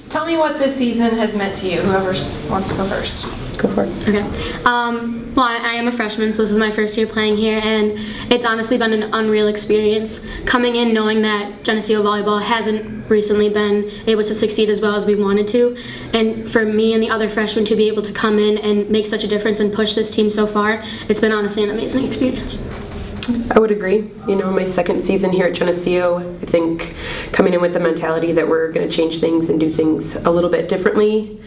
Tell me what this season has meant to you. Whoever wants to go first. Go for it. Okay. Well, I am a freshman, so this is my first year playing here, and it's honestly been an unreal experience coming in knowing that Geneseo volleyball hasn't recently been able to succeed as well as we wanted to, and for me and the other freshmen to be able to come in and make such a difference and push this team so far, it's been honestly an amazing experience. I would agree. My second season here at Geneseo, I think coming in with the mentality that we're going to change things and do things a little bit differently.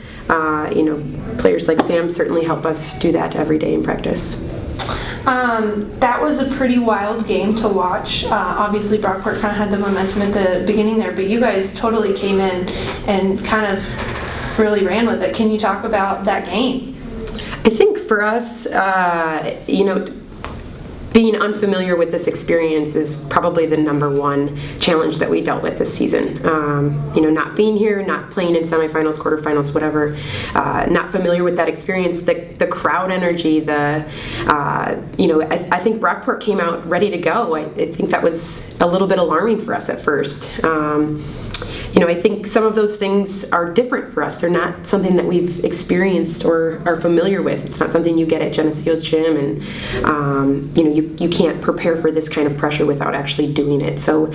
Players like Sam certainly help us do that every day in practice. That was a pretty wild game to watch. Obviously, Brockport kind of had the momentum at the beginning there, but you guys totally came in and kind of really ran with it. Can you talk about that game? I think for us, being unfamiliar with this experience is probably the number one challenge that we dealt with this season. Not being here, not playing in semifinals, quarterfinals, whatever, not familiar with that experience, the crowd energy, I think Brockport came out ready to go. I think that was a little bit alarming for us at first. I think some of those things are different for us. They're not something that we've experienced or are familiar with. It's not something you get at Geneseo's gym, and you can't prepare for this kind of pressure without actually doing it. So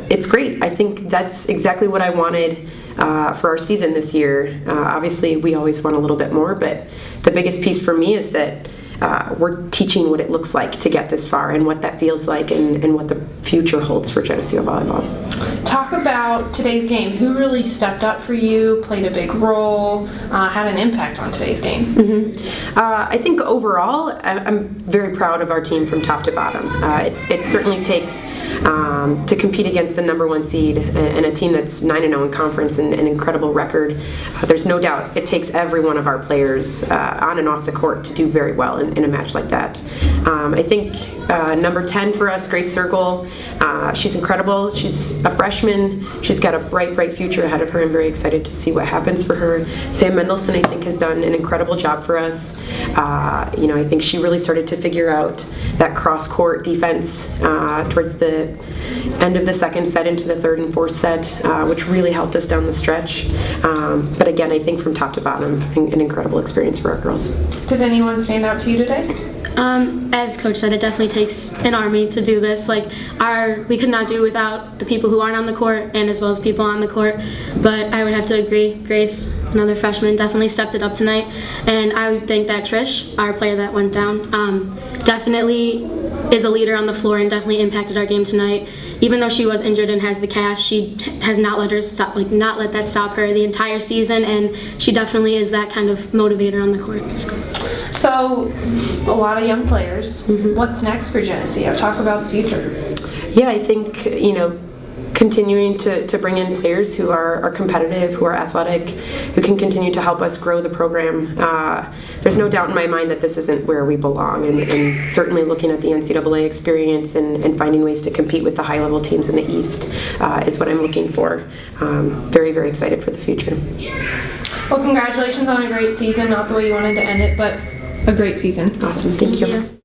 it's great. I think that's exactly what I wanted for our season this year. Obviously, we always want a little bit more, but the biggest piece for me is that we're teaching what it looks like to get this far and what that feels like and what the future holds for Geneseo volleyball. Talk about today's game. Who really stepped up for you, played a big role, had an impact on today's game? I think overall, I'm very proud of our team from top to bottom. It certainly takes to compete against the number one seed and a team that's 9-0 in conference and an incredible record. There's no doubt it takes every one of our players on and off the court to do very well in a match like that. I think number 10 for us, Grace Circle, she's incredible. She's a freshman. She's got a bright future ahead of her. I'm very excited to see what happens for her. Sam Mendelsohn, I think, has done an incredible job for us. I think she really started to figure out that cross-court defense towards the end of the second set into the third and fourth set, which really helped us down the stretch. But again, I think from top to bottom, an incredible experience for our girls. Did anyone stand out to you today? As Coach said, it definitely takes an army to do this. We could not do it without the people who aren't on the court and as well as people on the court. But I would have to agree, Grace, another freshman, definitely stepped it up tonight. And I would think that Trish, our player that went down, definitely is a leader on the floor and definitely impacted our game tonight. Even though she was injured and has the cast, she has not let that stop her the entire season, and she definitely is that kind of motivator on the court. So, a lot of young players. What's next for Geneseo? Talk about the future. Yeah, I think, continuing to bring in players who are competitive, who are athletic, who can continue to help us grow the program. There's no doubt in my mind that this isn't where we belong, and certainly looking at the NCAA experience and finding ways to compete with the high-level teams in the East is what I'm looking for. Very, very excited for the future. Well, congratulations on a great season. Not the way you wanted to end it, but a great season. Awesome. Thank you.